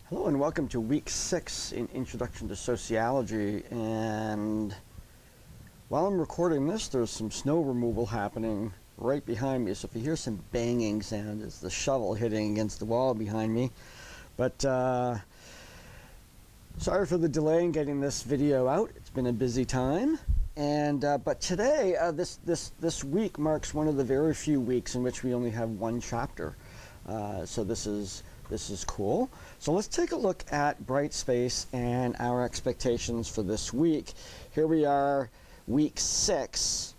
Hello and welcome to week 6 in Introduction to Sociology. And while I'm recording this, there's some snow removal happening right behind me. So if you hear some banging sound, it's the shovel hitting against the wall behind me. But sorry for the delay in getting this video out. It's been a busy time. And but today, this week marks one of the very few weeks in which we only have one chapter. So this is cool. So let's take a look at Bright Space and our expectations for this week. Here we are, week 6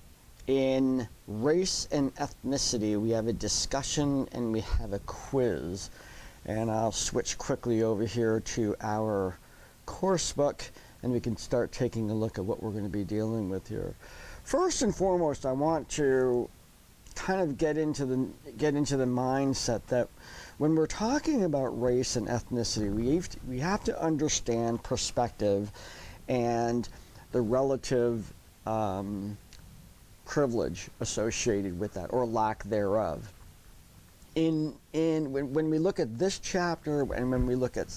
in race and ethnicity. We have a discussion and we have a quiz. And I'll switch quickly over here to our course book and we can start taking a look at what we're going to be dealing with here. First and foremost, I want to kind of get into the mindset that when we're talking about race and ethnicity, we have to understand perspective and the relative privilege associated with that, or lack thereof. When we look at this chapter and when we look at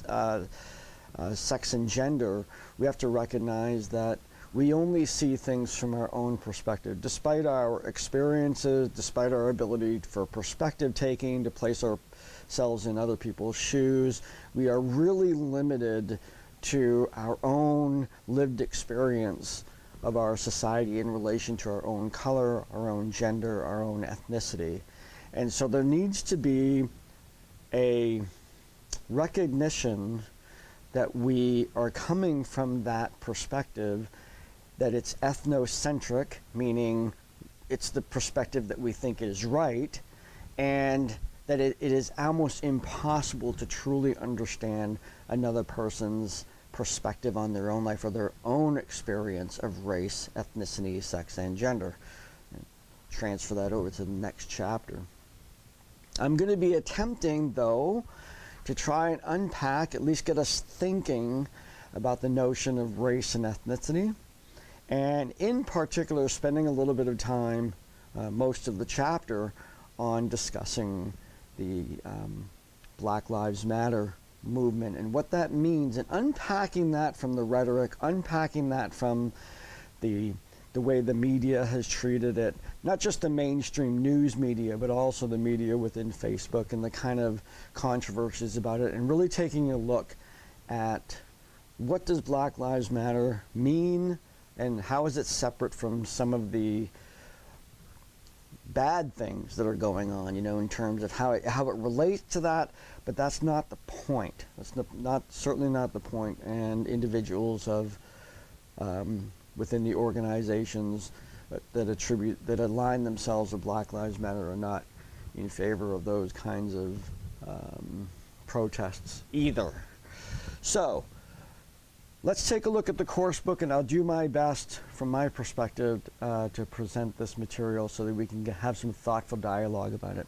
sex and gender, we have to recognize that we only see things from our own perspective. Despite our experiences, despite our ability for perspective taking, to place ourselves in other people's shoes, we are really limited to our own lived experience of our society in relation to our own color, our own gender, our own ethnicity. And so there needs to be a recognition that we are coming from that perspective, that it's ethnocentric, meaning it's the perspective that we think is right, and that it is almost impossible to truly understand another person's perspective on their own life or their own experience of race, ethnicity, sex, and gender. Transfer that over to the next chapter. I'm going to be attempting, though, to try and unpack, at least get us thinking about the notion of race and ethnicity. And in particular, spending a little bit of time, most of the chapter, on discussing the Black Lives Matter movement and what that means, and unpacking that from the rhetoric, unpacking that from the way the media has treated it, not just the mainstream news media, but also the media within Facebook and the kind of controversies about it, and really taking a look at what does Black Lives Matter mean, and how is it separate from some of the bad things that are going on, in terms of how it relates to that. But that's not the point. That's certainly not the point. And individuals of within the organizations that align themselves with Black Lives Matter are not in favor of those kinds of protests either. So let's take a look at the course book, and I'll do my best from my perspective to present this material so that we can have some thoughtful dialogue about it.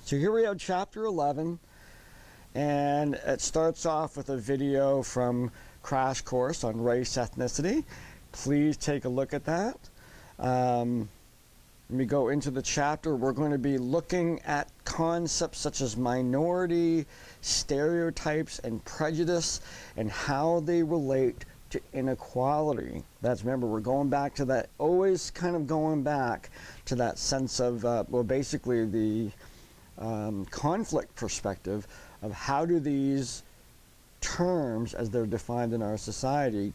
So here we have chapter 11, and it starts off with a video from Crash Course on Race Ethnicity. Please take a look at that. When we go into the chapter, we're going to be looking at concepts such as minority, stereotypes, and prejudice, and how they relate to inequality. Remember, we're going back to that, always kind of going back to that sense of, basically the conflict perspective of how do these terms, as they're defined in our society,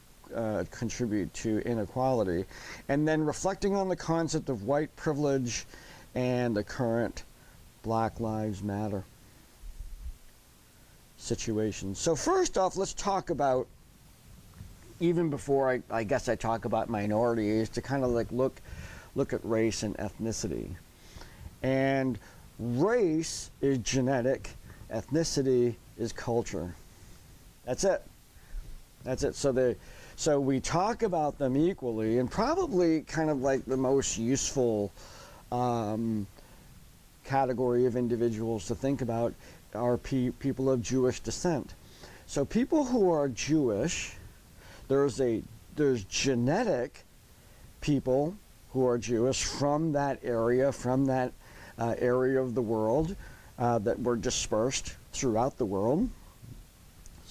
contribute to inequality, and then reflecting on the concept of white privilege and the current Black Lives Matter situation. So first off, let's talk about, even before I guess I talk about minorities, to kind of like look at race and ethnicity. And race is genetic, ethnicity is culture. That's it. So we talk about them equally, and probably kind of like the most useful category of individuals to think about are people of Jewish descent. So people who are Jewish, there's genetic people who are Jewish from that area of the world that were dispersed throughout the world.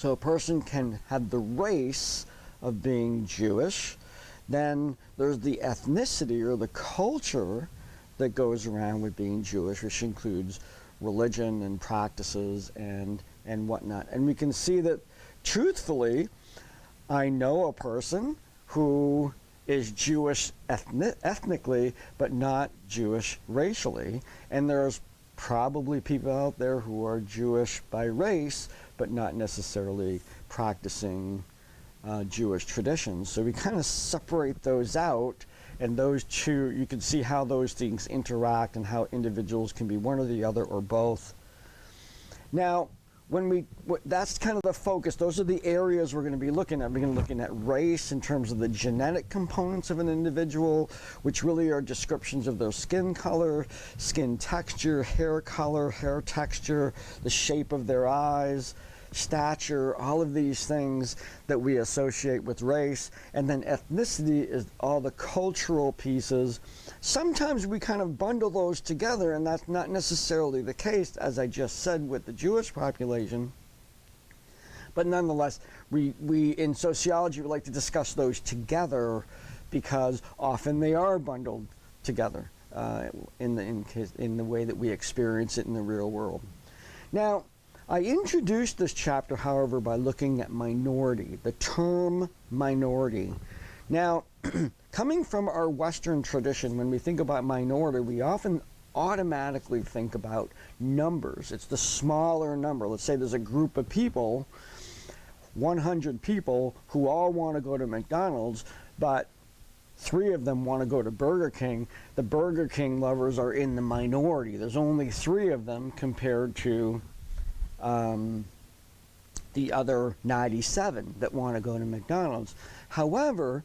So a person can have the race of being Jewish. Then there's the ethnicity or the culture that goes around with being Jewish, which includes religion and practices and whatnot. And we can see that, truthfully, I know a person who is Jewish ethnically, but not Jewish racially. And there's probably people out there who are Jewish by race, but not necessarily practicing Jewish traditions. So we kind of separate those out, and those two, you can see how those things interact and how individuals can be one or the other or both. Now, that's kind of the focus. Those are the areas we're going to be looking at. We're going to be looking at race in terms of the genetic components of an individual, which really are descriptions of their skin color, skin texture, hair color, hair texture, the shape of their eyes, stature, all of these things that we associate with race. And then ethnicity is all the cultural pieces. Sometimes we kind of bundle those together, and that's not necessarily the case, as I just said, with the Jewish population. But nonetheless, we in sociology, we like to discuss those together because often they are bundled together in the way that we experience it in the real world. Now, I introduced this chapter, however, by looking at minority, the term minority. Now, coming from our Western tradition, when we think about minority, we often automatically think about numbers. It's the smaller number. Let's say there's a group of people, 100 people, who all want to go to McDonald's, but 3 of them want to go to Burger King. The Burger King lovers are in the minority. There's only 3 of them compared to the other 97 that want to go to McDonald's. However,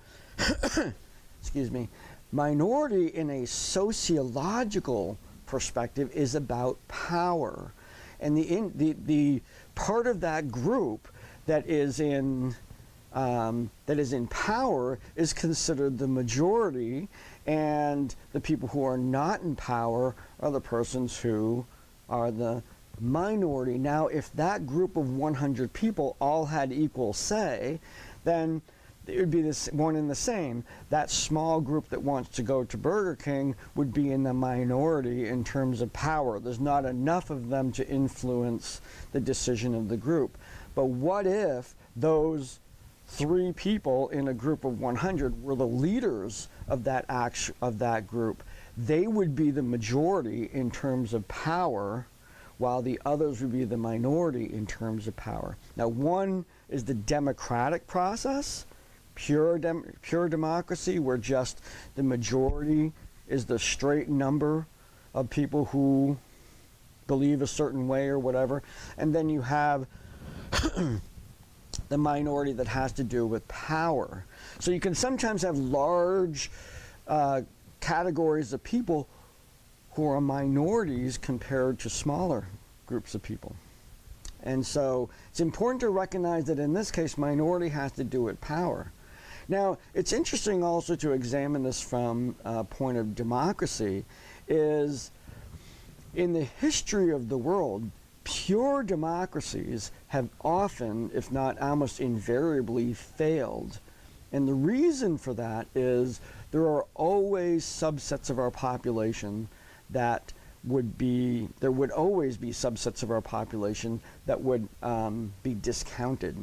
excuse me, minority in a sociological perspective is about power. And the part of that group that is in power is considered the majority, and the people who are not in power are the persons who are the minority. Now, if that group of 100 people all had equal say, then it would be this one and the same. That small group that wants to go to Burger King would be in the minority in terms of power. There's not enough of them to influence the decision of the group. But what if those 3 people in a group of 100 were the leaders of that group? They would be the majority in terms of power, while the others would be the minority in terms of power. Now, one is the democratic process, pure democracy, where just the majority is the straight number of people who believe a certain way or whatever. And then you have the minority that has to do with power. So you can sometimes have large categories of people who are minorities compared to smaller groups of people. And so it's important to recognize that in this case, minority has to do with power. Now, it's interesting also to examine this from a point of democracy, is in the history of the world, pure democracies have often, if not almost invariably, failed. And the reason for that is there are always subsets of our population that there would always be subsets of our population that would be discounted,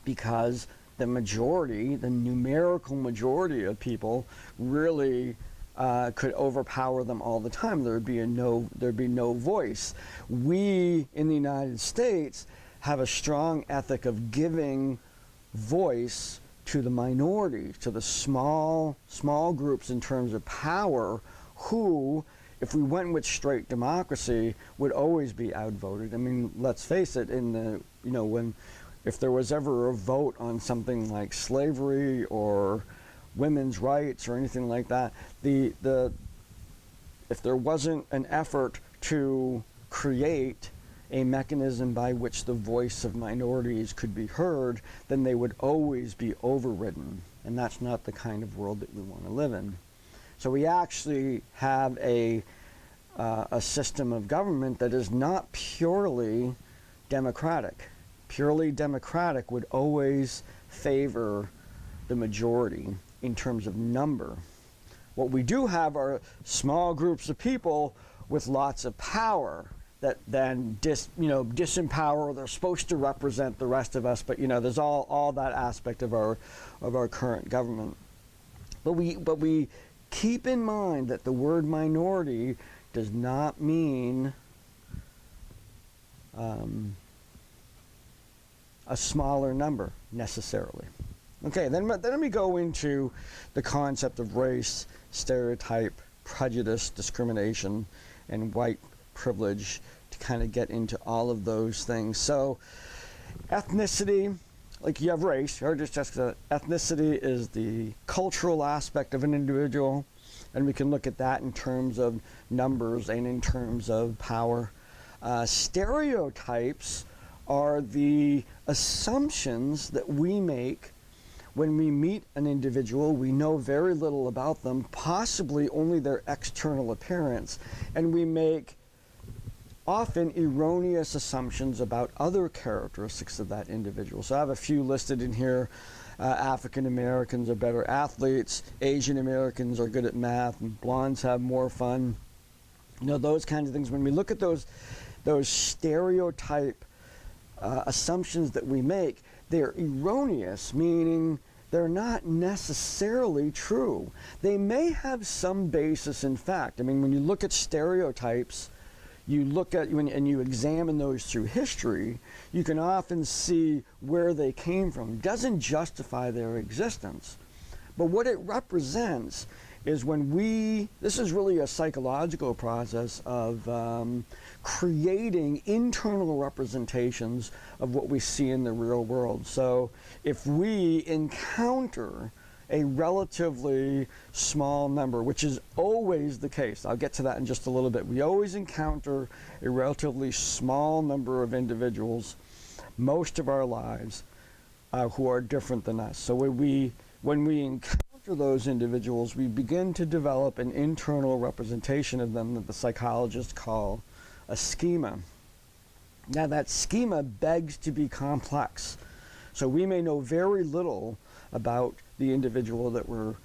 because the majority, the numerical majority of people really could overpower them all the time. There'd be no voice. We in the United States have a strong ethic of giving voice to the minority, to the small groups in terms of power, who, if we went with straight democracy, would always be outvoted. I mean, let's face it, if there was ever a vote on something like slavery or women's rights or anything like that, if there wasn't an effort to create a mechanism by which the voice of minorities could be heard, then they would always be overridden. And that's not the kind of world that we want to live in. So we actually have a system of government that is not purely democratic. purely democratic, would always favor the majority in terms of number. What we do have are small groups of people with lots of power that then disempower. They're supposed to represent the rest of us, but there's all that aspect of our current government. But we keep in mind that the word minority does not mean a smaller number necessarily. Okay, then let me go into the concept of race, stereotype, prejudice, discrimination, and white privilege to kind of get into all of those things. So, ethnicity, like you have race, or just ethnicity is the cultural aspect of an individual, and we can look at that in terms of numbers and in terms of power. Stereotypes are the assumptions that we make when we meet an individual. We know very little about them, possibly only their external appearance, and we make often erroneous assumptions about other characteristics of that individual. So I have a few listed in here. African Americans are better athletes, Asian Americans are good at math, and blondes have more fun. Those kinds of things. When we look at those stereotype assumptions that we make, they're erroneous, meaning they're not necessarily true. They may have some basis in fact. I mean, when you look at stereotypes, you look at and you examine those through history, you can often see where they came from. It doesn't justify their existence. But what it represents is this is really a psychological process of creating internal representations of what we see in the real world. So if we encounter a relatively small number, which is always the case, I'll get to that in just a little bit, we always encounter a relatively small number of individuals most of our lives who are different than us. So when we encounter those individuals, we begin to develop an internal representation of them that the psychologists call a schema. Now that schema begs to be complex. So we may know very little about the individual that we're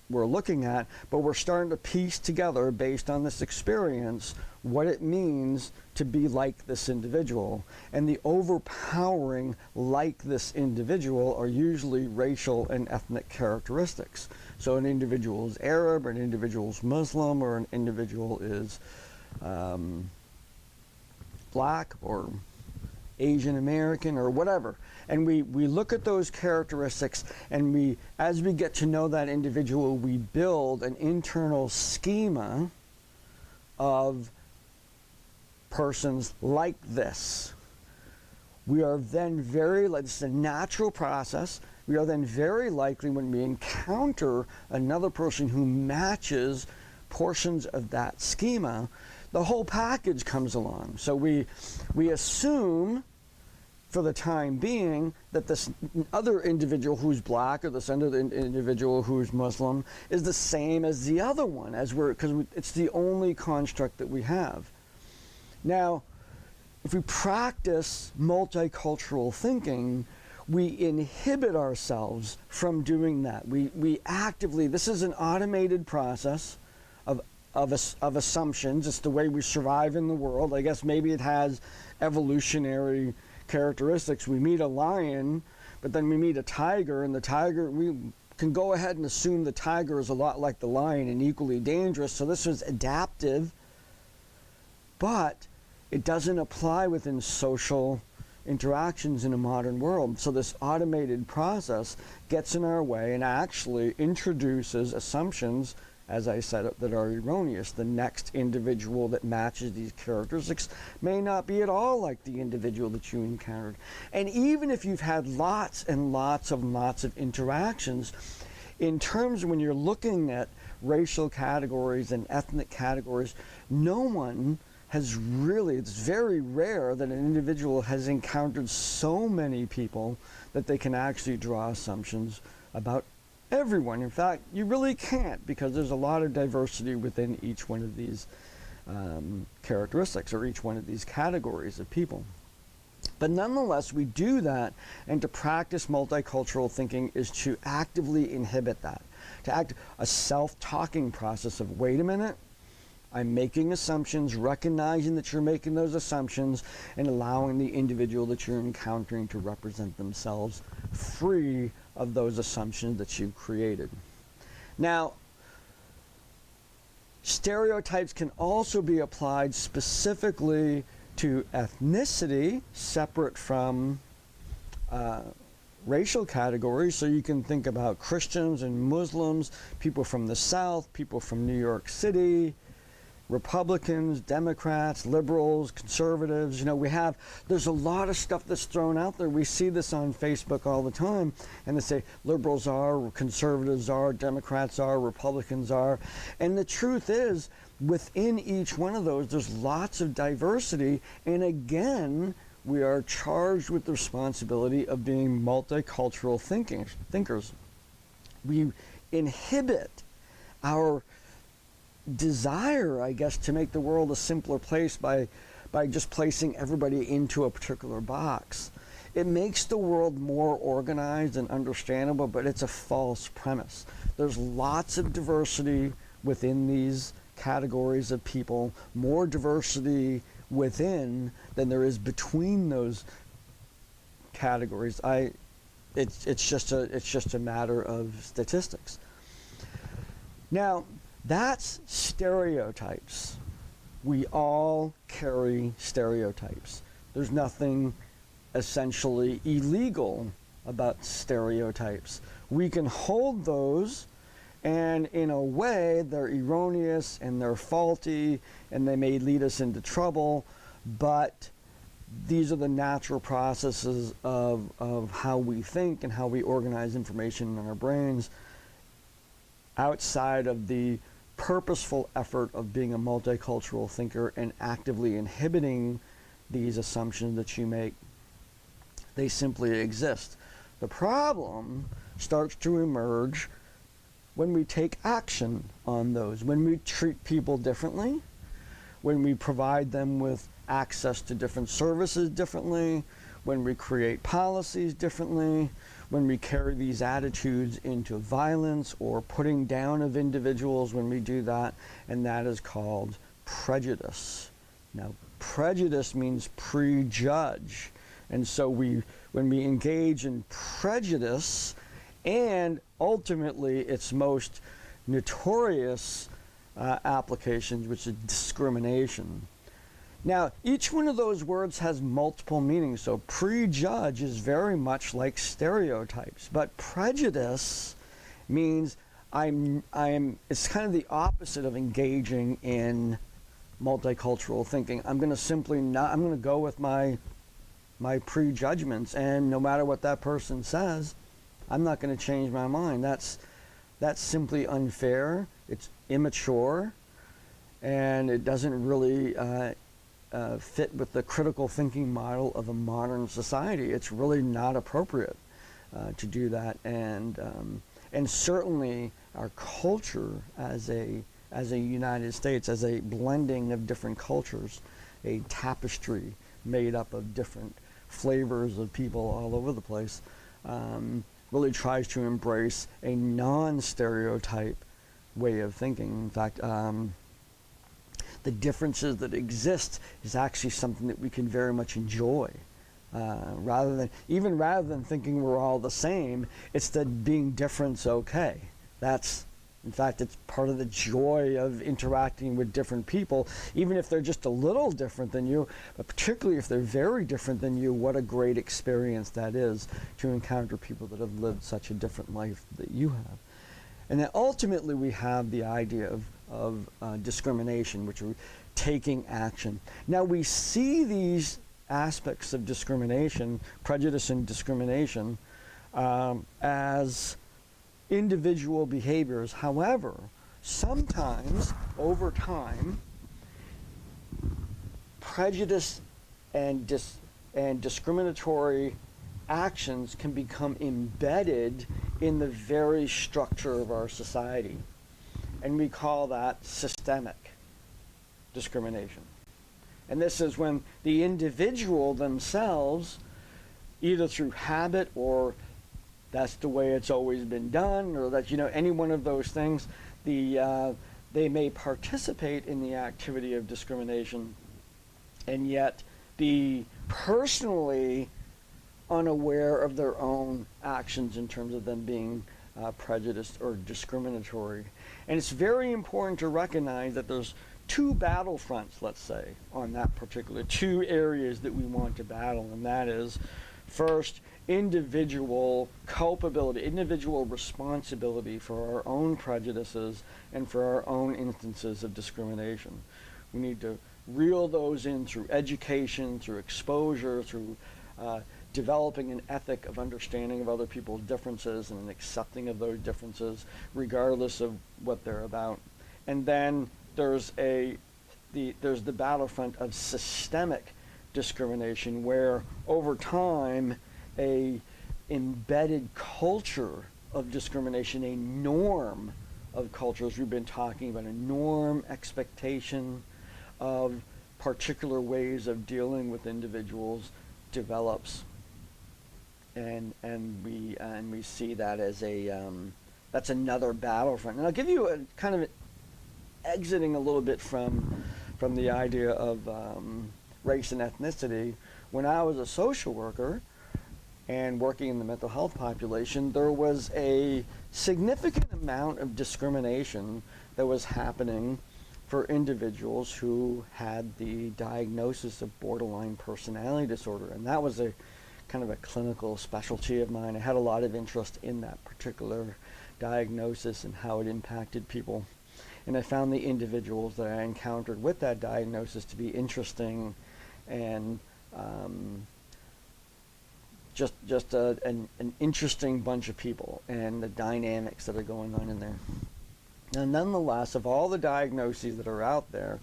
looking at, but we're starting to piece together, based on this experience, what it means to be like this individual. And the overpowering like this individual are usually racial and ethnic characteristics. So an individual is Arab, or an individual is Muslim, or an individual is black, or Asian American, or whatever. And we look at those characteristics, and as we get to know that individual, we build an internal schema of persons like this. We are then this is a natural process, we are then very likely, when we encounter another person who matches portions of that schema, the whole package comes along. So we assume, for the time being, that this other individual who's black, or this other individual who's Muslim, is the same as the other one, because it's the only construct that we have. Now, if we practice multicultural thinking, we inhibit ourselves from doing that. We actively, this is an automated process of assumptions. It's the way we survive in the world. I guess maybe it has evolutionary characteristics. We meet a lion, but then we meet a tiger, and the tiger, we can go ahead and assume the tiger is a lot like the lion and equally dangerous. So this was adaptive, but it doesn't apply within social interactions in a modern world. So this automated process gets in our way and actually introduces assumptions, as I said, that are erroneous. The next individual that matches these characteristics may not be at all like the individual that you encountered. And even if you've had lots and lots of interactions, in terms when you're looking at racial categories and ethnic categories, no one has really, it's very rare that an individual has encountered so many people that they can actually draw assumptions about everyone. In fact, you really can't, because there's a lot of diversity within each one of these characteristics, or each one of these categories of people. But nonetheless, we do that, and to practice multicultural thinking is to actively inhibit that, to act a self-talking process of, wait a minute, I'm making assumptions, recognizing that you're making those assumptions, and allowing the individual that you're encountering to represent themselves free of those assumptions that you've created. Now, stereotypes can also be applied specifically to ethnicity, separate from racial categories. So you can think about Christians and Muslims, people from the South, people from New York City, Republicans, Democrats, liberals, conservatives. You know, there's a lot of stuff that's thrown out there. We see this on Facebook all the time, and they say liberals are, conservatives are, Democrats are, Republicans are. And the truth is, within each one of those, there's lots of diversity, and again, we are charged with the responsibility of being multicultural thinkers. We inhibit our desire, I guess, to make the world a simpler place by just placing everybody into a particular box. It makes the world more organized and understandable, but it's a false premise. There's lots of diversity within these categories of people, more diversity within than there is between those categories. It's just a matter of statistics. Now, that's stereotypes. We all carry stereotypes. There's nothing essentially illegal about stereotypes. We can hold those, and in a way, they're erroneous and they're faulty and they may lead us into trouble, but these are the natural processes of how we think and how we organize information in our brains, outside of the purposeful effort of being a multicultural thinker and actively inhibiting these assumptions that you make. They simply exist. The problem starts to emerge when we take action on those, when we treat people differently, when we provide them with access to different services differently, when we create policies differently, when we carry these attitudes into violence or putting down of individuals when we do that, and that is called prejudice. Now, prejudice means prejudge, and so when we engage in prejudice, and ultimately its most notorious applications, which is discrimination. Now, each one of those words has multiple meanings. So prejudge is very much like stereotypes, but prejudice means it's kind of the opposite of engaging in multicultural thinking. I'm going to go with my prejudgments, and no matter what that person says, I'm not going to change my mind. That's simply unfair. It's immature, and it doesn't really fit with the critical thinking model of a modern society. It's really not appropriate to do that, and certainly our culture as a United States, as a blending of different cultures, a tapestry made up of different flavors of people all over the place, really tries to embrace a non-stereotype way of thinking. In fact, the differences that exist is actually something that we can very much enjoy. Rather than thinking we're all the same, it's that being different's okay. In fact, it's part of the joy of interacting with different people, even if they're just a little different than you, but particularly if they're very different than you. What a great experience that is to encounter people that have lived such a different life that you have. And then ultimately we have the idea of discrimination, which are taking action. Now we see these aspects of discrimination, prejudice and discrimination, as individual behaviors. However, sometimes over time, prejudice and discriminatory actions can become embedded in the very structure of our society. And we call that systemic discrimination. And this is when the individual themselves, either through habit or that's the way it's always been done, or that, any one of those things, they may participate in the activity of discrimination and yet be personally unaware of their own actions in terms of them being prejudiced or discriminatory. And it's very important to recognize that there's two battlefronts, let's say, on that particular, two areas that we want to battle, and that is, first, individual culpability, individual responsibility for our own prejudices and for our own instances of discrimination. We need to reel those in through education, through exposure, through developing an ethic of understanding of other people's differences and an accepting of those differences, regardless of what they're about. And then there's the battlefront of systemic discrimination, where over time a embedded culture of discrimination, a norm of cultures we've been talking about, a norm expectation of particular ways of dealing with individuals develops, and we see that as that's another battlefront. And I'll give you a kind of exiting a little bit from the idea of race and ethnicity. When I was a social worker and working in the mental health population, there was a significant amount of discrimination that was happening for individuals who had the diagnosis of borderline personality disorder. And that was a kind of a clinical specialty of mine. I had a lot of interest in that particular diagnosis and how it impacted people. And I found the individuals that I encountered with that diagnosis to be interesting and just an interesting bunch of people, and the dynamics that are going on in there. Now, nonetheless, of all the diagnoses that are out there,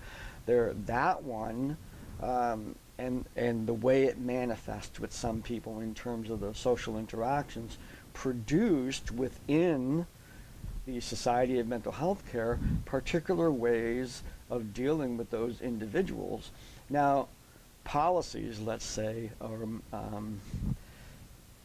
that one and the way it manifests with some people in terms of the social interactions produced within the Society of Mental Health Care particular ways of dealing with those individuals. Now, policies, let's say, or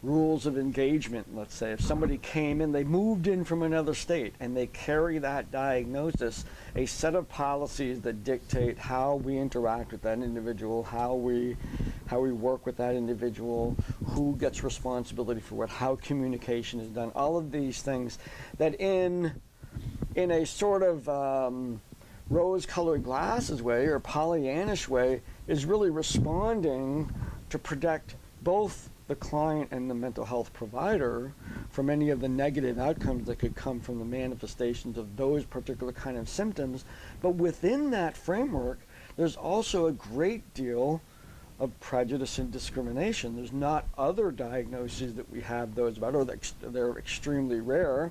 rules of engagement, let's say, if somebody came in, they moved in from another state and they carry that diagnosis, a set of policies that dictate how we interact with that individual, how we work with that individual, who gets responsibility for what, how communication is done, all of these things that in a sort of rose-colored glasses way or Pollyannish way is really responding to protect both the client and the mental health provider from any of the negative outcomes that could come from the manifestations of those particular kind of symptoms. But within that framework, there's also a great deal of prejudice and discrimination. There's not other diagnoses that we have those about, or they're extremely rare,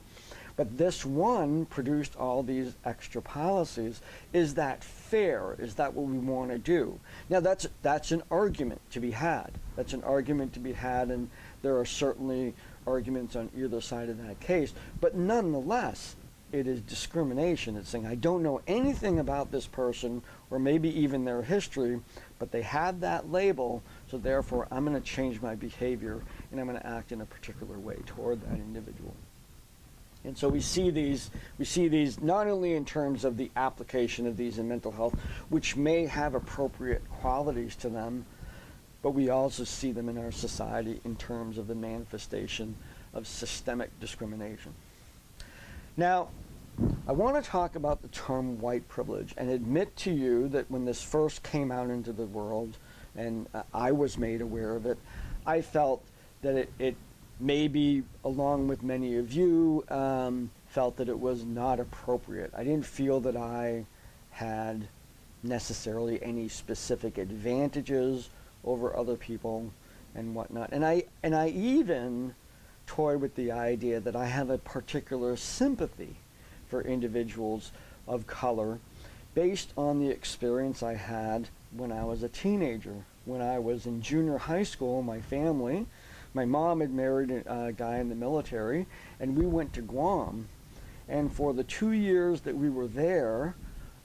but this one produced all these extra policies. Is that fair? Is that what we want to do? Now, that's an argument to be had. That's an argument to be had, and there are certainly arguments on either side of that case. But nonetheless, it is discrimination. It's saying, I don't know anything about this person, or maybe even their history, but they had that label, so therefore I'm going to change my behavior, and I'm going to act in a particular way toward that individual. And so we see these not only in terms of the application of these in mental health, which may have appropriate qualities to them, but we also see them in our society in terms of the manifestation of systemic discrimination. Now, I want to talk about the term white privilege and admit to you that when this first came out into the world and I was made aware of it, I felt that it maybe, along with many of you, felt that it was not appropriate. I didn't feel that I had necessarily any specific advantages over other people and whatnot. And I even toy with the idea that I have a particular sympathy for individuals of color based on the experience I had when I was a teenager. When I was in junior high school, my mom had married a guy in the military, and we went to Guam. And for the 2 years that we were there,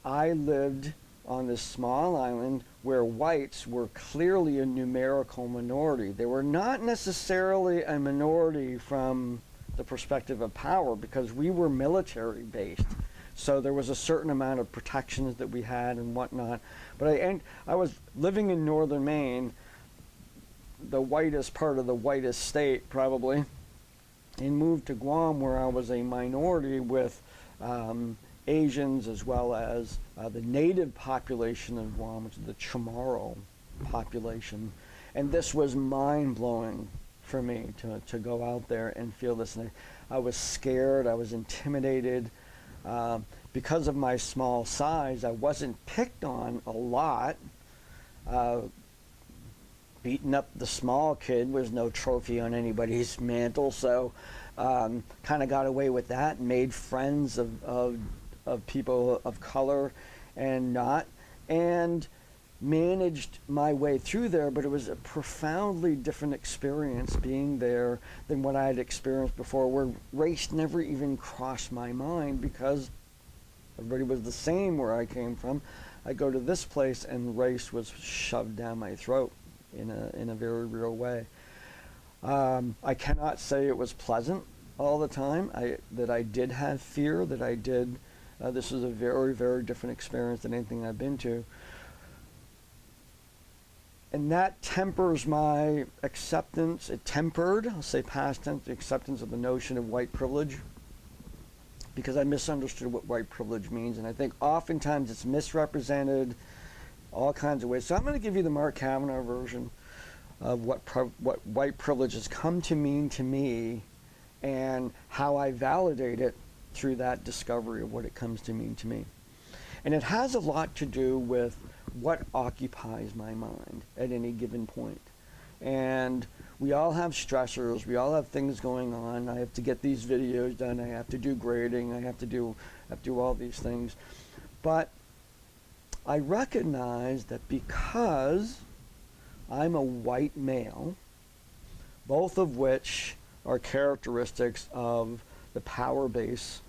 I lived on this small island where whites were clearly a numerical minority. They were not necessarily a minority from the perspective of power, because we were military based. So there was a certain amount of protections that we had and whatnot. But I was living in northern Maine, the whitest part of the whitest state probably, and moved to Guam, where I was a minority with Asians, as well as the native population of Guam, which is the Chamorro population. And this was mind-blowing for me to go out there and feel this. And I was scared, I was intimidated. Because of my small size, I wasn't picked on a lot. Beating up the small kid was no trophy on anybody's mantle, so kind of got away with that, and made friends of people of color and not, and managed my way through there. But it was a profoundly different experience being there than what I had experienced before, where race never even crossed my mind, because everybody was the same where I came from. I go to this place and race was shoved down my throat in a very real way. I cannot say it was pleasant all the time. That I did have fear, that I did. This was a very, very different experience than anything I've been to. And that tempers my acceptance. It tempered, I'll say past tense, the acceptance of the notion of white privilege, because I misunderstood what white privilege means. And I think oftentimes it's misrepresented all kinds of ways. So I'm going to give you the Mark Kavanaugh version of what white privilege has come to mean to me, and how I validate it through that discovery of what it comes to mean to me. And it has a lot to do with what occupies my mind at any given point. And we all have stressors, we all have things going on. I have to get these videos done, I have to do grading, I have to do all these things. But I recognize that because I'm a white male, both of which are characteristics of the power base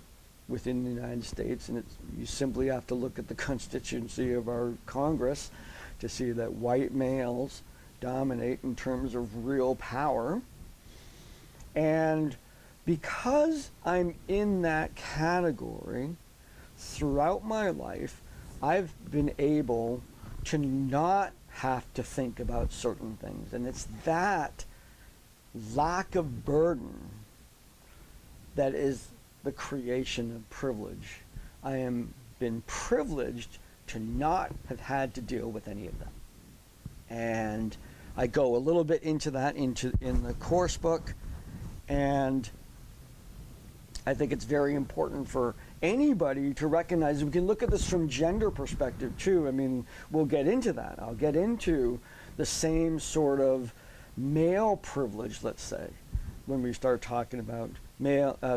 within the United States, and you simply have to look at the constituency of our Congress to see that white males dominate in terms of real power. And because I'm in that category, throughout my life, I've been able to not have to think about certain things. And it's that lack of burden that is the creation of privilege. I am been privileged to not have had to deal with any of them. And I go a little bit into that in the course book, and I think it's very important for anybody to recognize. We can look at this from gender perspective too. I mean, we'll get into that. I'll get into the same sort of male privilege, let's say, when we start talking about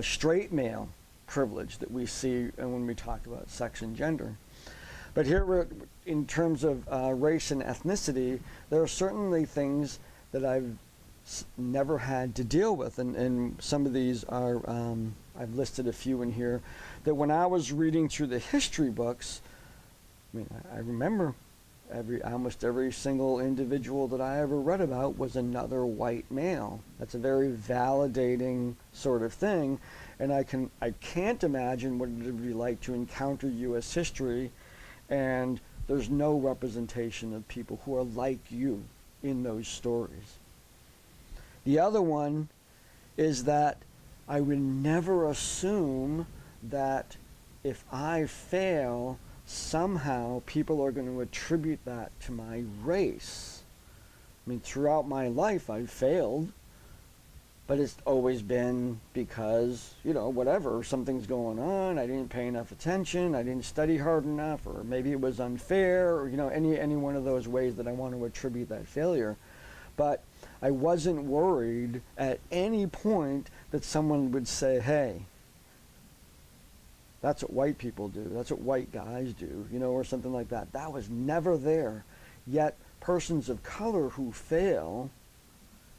straight male privilege that we see when we talk about sex and gender. But here, in terms of race and ethnicity, there are certainly things that I've never had to deal with, and some of these are, I've listed a few in here, that when I was reading through the history books, I mean, I remember almost every single individual that I ever read about was another white male. That's a very validating sort of thing, and I can't imagine what it would be like to encounter U.S. history and there's no representation of people who are like you in those stories. The other one is that I would never assume that if I fail, somehow people are going to attribute that to my race. I mean, throughout my life I've failed, but it's always been because, whatever, something's going on, I didn't pay enough attention, I didn't study hard enough, or maybe it was unfair, or, any one of those ways that I want to attribute that failure. But I wasn't worried at any point that someone would say, hey, that's what white people do, that's what white guys do, or something like that. That was never there. Yet persons of color who fail,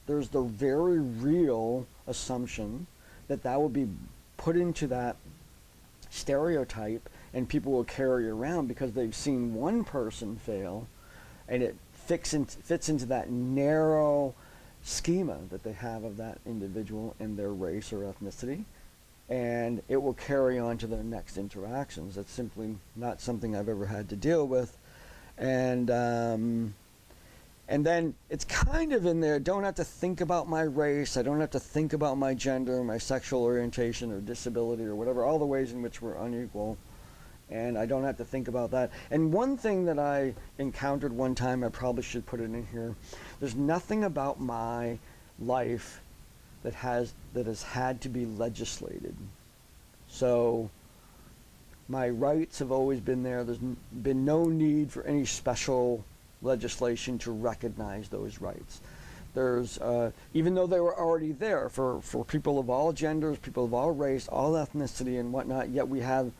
there's the very real assumption that will be put into that stereotype, and people will carry around because they've seen one person fail, and it fits into that narrow schema that they have of that individual and their race or ethnicity, and it will carry on to their next interactions. That's simply not something I've ever had to deal with. And then it's kind of in there, don't have to think about my race, I don't have to think about my gender, my sexual orientation or disability or whatever, all the ways in which we're unequal. And I don't have to think about that. And one thing that I encountered one time, I probably should put it in here, there's nothing about my life that has had to be legislated. So my rights have always been there. There's been no need for any special legislation to recognize those rights. There's, even though they were already there for people of all genders, people of all race, all ethnicity and whatnot, yet we have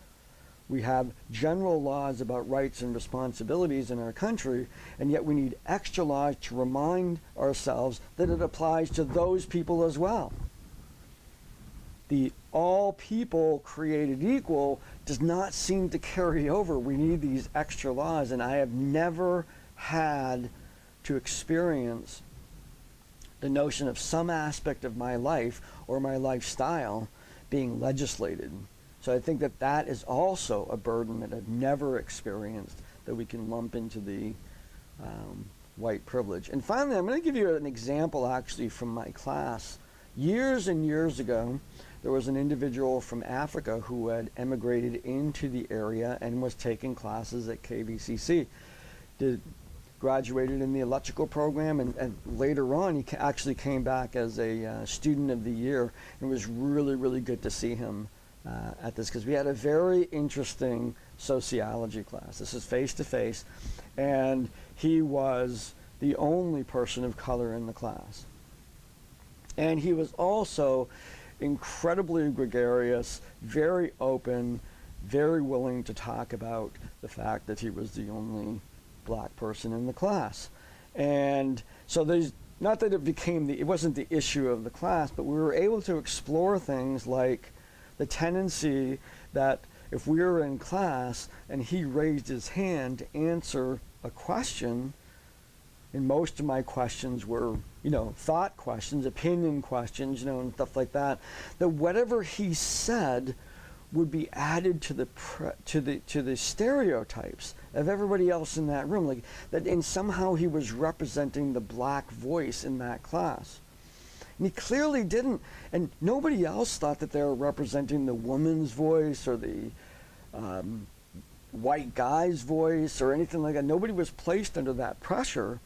general laws about rights and responsibilities in our country, and yet we need extra laws to remind ourselves that it applies to those people as well. The all people created equal does not seem to carry over. We need these extra laws, and I have never had to experience the notion of some aspect of my life or my lifestyle being legislated. So I think that that is also a burden that I've never experienced that we can lump into the white privilege. And finally, I'm going to give you an example actually from my class. Years and years ago, there was an individual from Africa who had emigrated into the area and was taking classes at KVCC. Graduated in the electrical program, and later on he actually came back as a student of the year, and it was really, really good to see him at this, because we had a very interesting sociology class. This is face-to-face, and he was the only person of color in the class. And he was also incredibly gregarious, very open, very willing to talk about the fact that he was the only black person in the class. And so there's, not that it wasn't the issue of the class, but we were able to explore things like the tendency that if we were in class and he raised his hand to answer a question, and most of my questions were, thought questions, opinion questions, and stuff like that, that whatever he said would be added to the stereotypes of everybody else in that room, like that, and somehow he was representing the black voice in that class. And he clearly didn't, and nobody else thought that they were representing the woman's voice or the white guy's voice or anything like that. Nobody was placed under that pressure.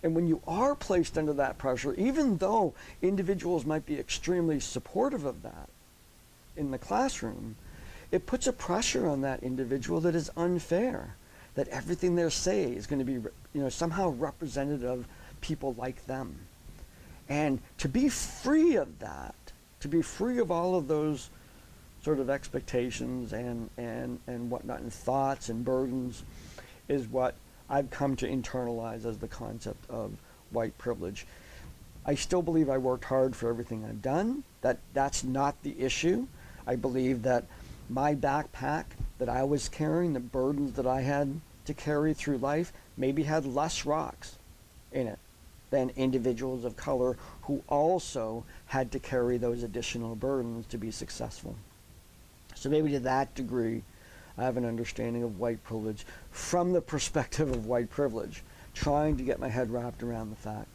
And when you are placed under that pressure, even though individuals might be extremely supportive of that in the classroom, it puts a pressure on that individual that is unfair, that everything they say is going to be somehow representative of people like them. And to be free of that, to be free of all of those sort of expectations and whatnot, and thoughts and burdens, is what I've come to internalize as the concept of white privilege. I still believe I worked hard for everything I've done. That's not the issue. I believe that my backpack that I was carrying, the burdens that I had to carry through life, maybe had less rocks in it than individuals of color who also had to carry those additional burdens to be successful. So maybe to that degree, I have an understanding of white privilege from the perspective of white privilege, trying to get my head wrapped around the fact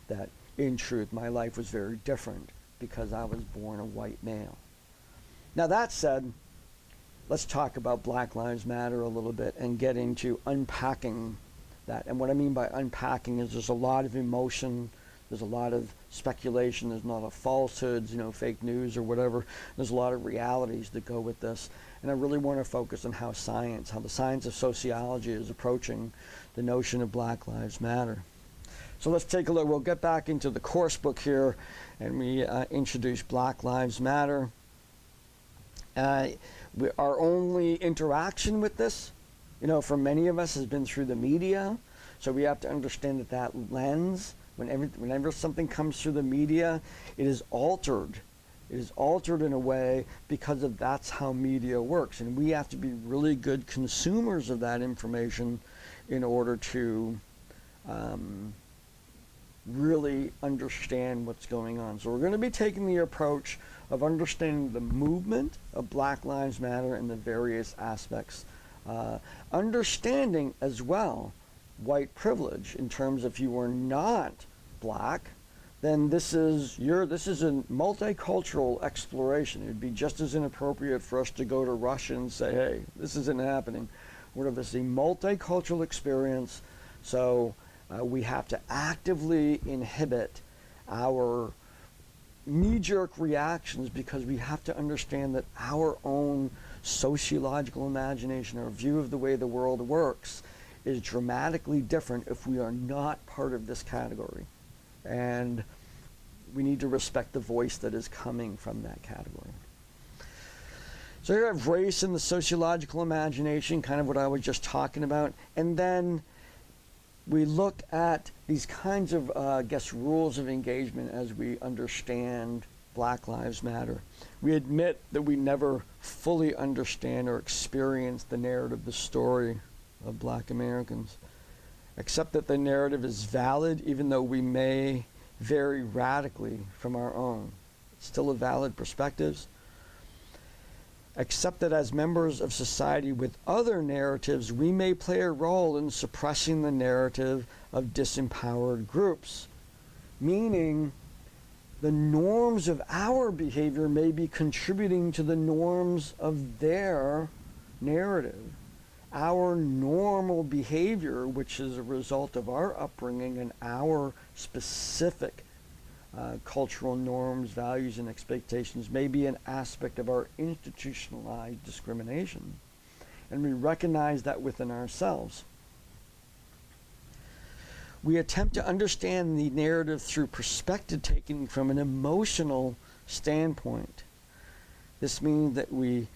that, in truth, my life was very different because I was born a white male. Now that said, let's talk about Black Lives Matter a little bit and get into unpacking that. And what I mean by unpacking is there's a lot of emotion, there's a lot of speculation, there's a lot of falsehoods, fake news or whatever. There's a lot of realities that go with this. And I really want to focus on how the science of sociology is approaching the notion of Black Lives Matter. So let's take a look. We'll get back into the course book here, and we introduce Black Lives Matter. Our only interaction with this, for many of us, has been through the media. So we have to understand that lens, whenever something comes through the media, it is altered. It is altered in a way because that's how media works. And we have to be really good consumers of that information in order to really understand what's going on. So we're going to be taking the approach of understanding the movement of Black Lives Matter and the various aspects. Understanding as well white privilege in terms of if you are not black, then this is a multicultural exploration. It would be just as inappropriate for us to go to Russia and say, hey, this isn't happening. This is a multicultural experience, so we have to actively inhibit our knee-jerk reactions because we have to understand that our own sociological imagination or view of the way the world works is dramatically different if we are not part of this category. And we need to respect the voice that is coming from that category. So here I have race and the sociological imagination, kind of what I was just talking about. And then we look at these kinds of, rules of engagement as we understand Black Lives Matter. We admit that we never fully understand or experience the narrative, the story of Black Americans. Accept that the narrative is valid, even though we may vary radically from our own. It's still a valid perspective. Accept that as members of society with other narratives, we may play a role in suppressing the narrative of disempowered groups, meaning the norms of our behavior may be contributing to the norms of their narrative. Our normal behavior, which is a result of our upbringing and our specific cultural norms, values, and expectations, may be an aspect of our institutionalized discrimination. And we recognize that within ourselves. We attempt to understand the narrative through perspective taking from an emotional standpoint. This means that we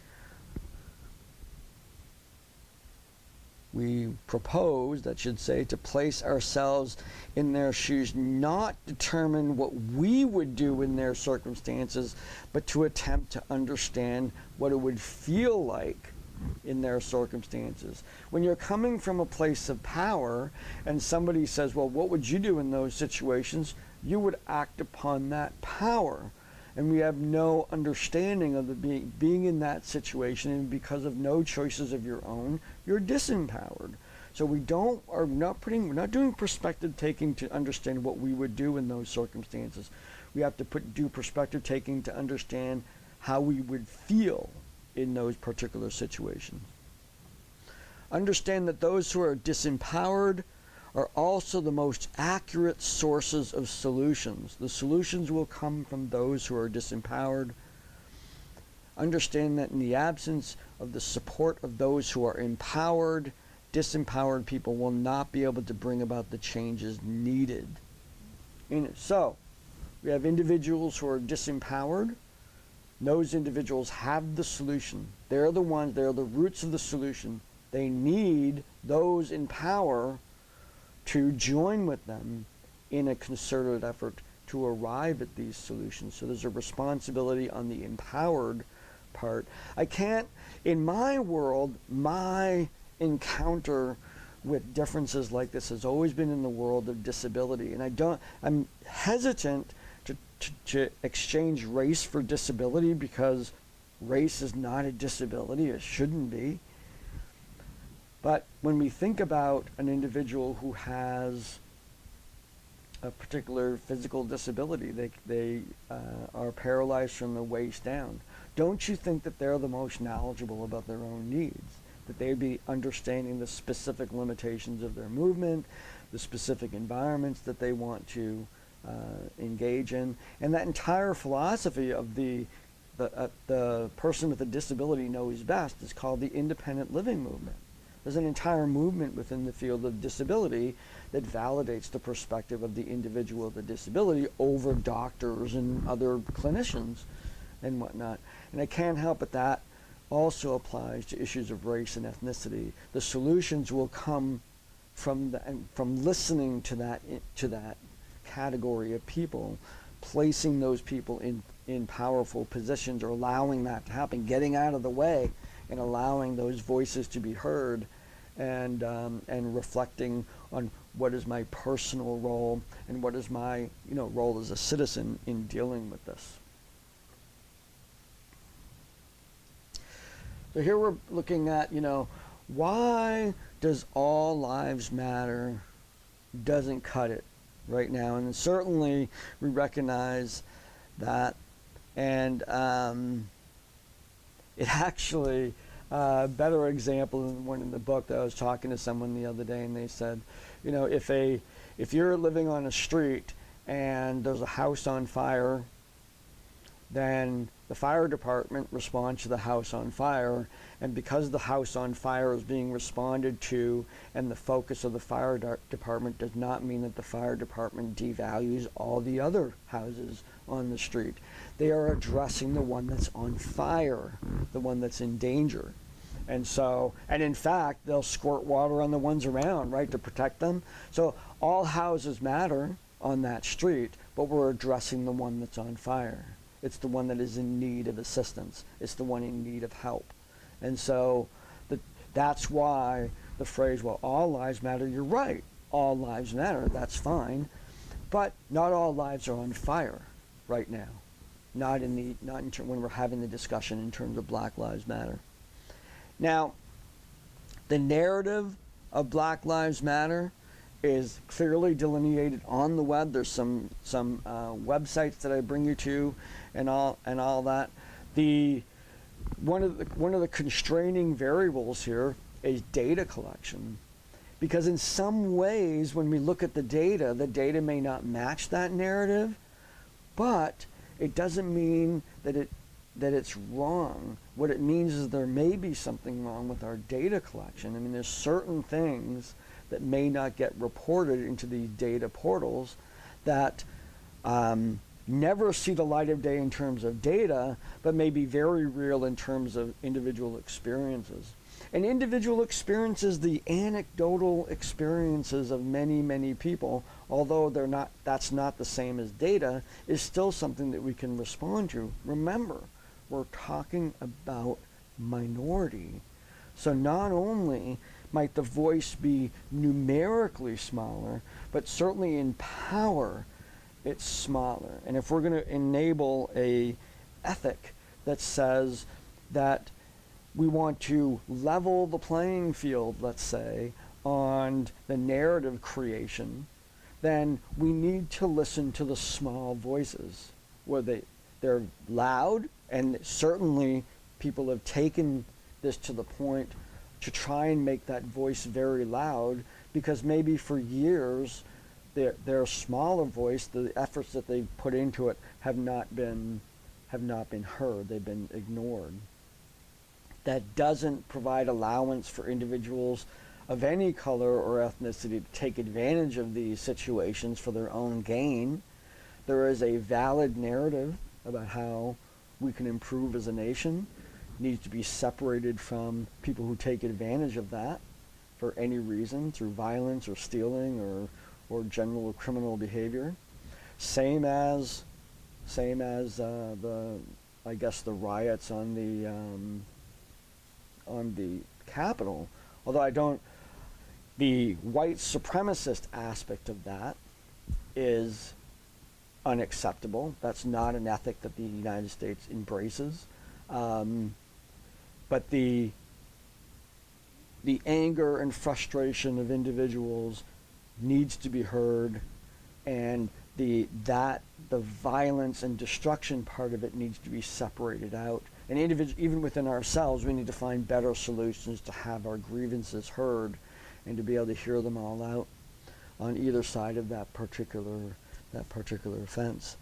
propose, that should say, to place ourselves in their shoes, not determine what we would do in their circumstances, but to attempt to understand what it would feel like in their circumstances. When you're coming from a place of power and somebody says, well, what would you do in those situations? You would act upon that power. And we have no understanding of the being in that situation, and because of no choices of your own, you're disempowered. So we're not doing perspective taking to understand what we would do in those circumstances. We have to do perspective taking to understand how we would feel in those particular situations. Understand that those who are disempowered are also the most accurate sources of solutions. The solutions will come from those who are disempowered. Understand that in the absence of the support of those who are empowered, disempowered people will not be able to bring about the changes needed. So, we have individuals who are disempowered. Those individuals have the solution. They're the roots of the solution. They need those in power to join with them in a concerted effort to arrive at these solutions. So there's a responsibility on the empowered part. In my world, my encounter with differences like this has always been in the world of disability. And I'm hesitant to exchange race for disability because race is not a disability. It shouldn't be. But when we think about an individual who has a particular physical disability, they are paralyzed from the waist down, don't you think that they're the most knowledgeable about their own needs? That they'd be understanding the specific limitations of their movement, the specific environments that they want to engage in, and that entire philosophy of the person with a disability knows best is called the independent living movement. There's an entire movement within the field of disability that validates the perspective of the individual with a disability over doctors and other clinicians and whatnot. And I can't help but that also applies to issues of race and ethnicity. The solutions will come from listening to that category of people, placing those people in powerful positions, or allowing that to happen, getting out of the way and allowing those voices to be heard, and reflecting on what is my personal role and what is my role as a citizen in dealing with this. So here we're looking at, why does all lives matter doesn't cut it right now. And certainly we recognize that. And it actually, better example than one in the book that I was talking to someone the other day, and they said, if you're living on a street and there's a house on fire, then the fire department responds to the house on fire, and because the house on fire is being responded to and the focus of the fire department does not mean that the fire department devalues all the other houses on the street. They are addressing the one that's on fire, the one that's in danger. And in fact, they'll squirt water on the ones around, right, to protect them. So all houses matter on that street, but we're addressing the one that's on fire. It's the one that is in need of assistance. It's the one in need of help. And so that's why the phrase, well, all lives matter, you're right. All lives matter, that's fine. But not all lives are on fire right now. When we're having the discussion in terms of Black Lives Matter. Now, the narrative of Black Lives Matter is clearly delineated on the web. There's some websites that I bring you to, and all that. One of the constraining variables here is data collection, because in some ways, when we look at the data may not match that narrative, but it doesn't mean that it's wrong. What it means is there may be something wrong with our data collection. I mean, there's certain things that may not get reported into these data portals that never see the light of day in terms of data, but may be very real in terms of individual experiences. And individual experiences, the anecdotal experiences of many, many people, although that's not the same as data, is still something that we can respond to. Remember, we're talking about minority. So not only might the voice be numerically smaller, but certainly in power, it's smaller. And if we're going to enable a ethic that says that we want to level the playing field, let's say, on the narrative creation, then we need to listen to the small voices, where they're loud, and certainly people have taken this to the point to try and make that voice very loud, because maybe for years their smaller voice, the efforts that they've put into it have not been heard, they've been ignored. That doesn't provide allowance for individuals of any color or ethnicity to take advantage of these situations for their own gain. There is a valid narrative about how we can improve as a nation. It needs to be separated from people who take advantage of that for any reason, through violence or stealing or general criminal behavior. Same as the riots on the Capitol. Although the white supremacist aspect of that is unacceptable. That's not an ethic that the United States embraces. But the anger and frustration of individuals needs to be heard, and the violence and destruction part of it needs to be separated out. And even within ourselves, we need to find better solutions to have our grievances heard and to be able to hear them all out on either side of that particular offense.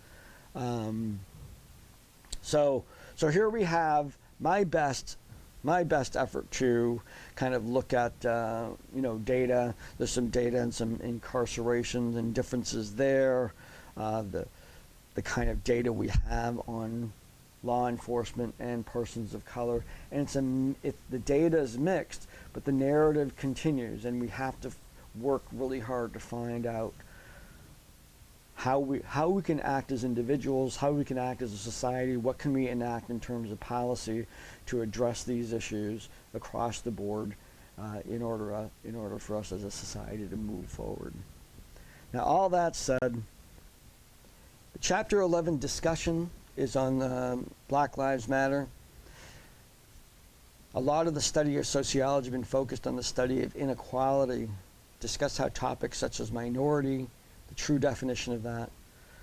So here we have my best effort to kind of look at data. There's some data and some incarcerations and differences there. The kind of data we have on law enforcement and persons of color, and the data is mixed, but the narrative continues, and we have to work really hard to find out how we can act as individuals, how we can act as a society, what can we enact in terms of policy to address these issues across the board, in order for us as a society to move forward. Now, all that said, the Chapter 11 discussion is on Black Lives Matter. A lot of the study of sociology has been focused on the study of inequality, discuss how topics such as minority, the true definition of that,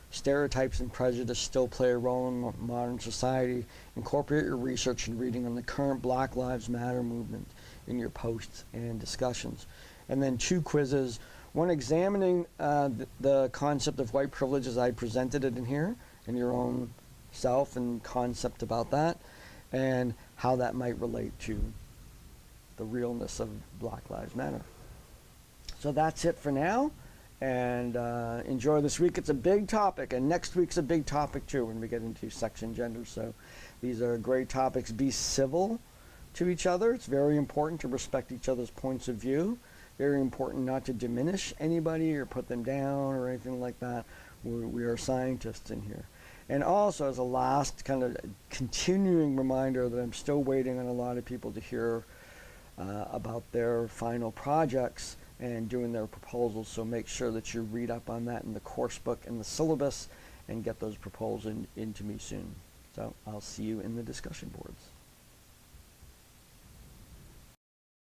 stereotypes and prejudice still play a role in modern society. Incorporate your research and reading on the current Black Lives Matter movement in your posts and discussions. And then 2 quizzes, one examining the concept of white privilege as I presented it in here, and your own self and concept about that, and how that might relate to the realness of Black Lives Matter. So that's it for now, and enjoy this week. It's a big topic, and next week's a big topic too when we get into sex and gender. So these are great topics. Be civil to each other. It's very important to respect each other's points of view. Very important not to diminish anybody or put them down or anything like that. We are scientists in here. And also, as a last kind of continuing reminder that I'm still waiting on a lot of people to hear about their final projects and doing their proposals, so make sure that you read up on that in the course book and the syllabus and get those proposals into me soon. So I'll see you in the discussion boards.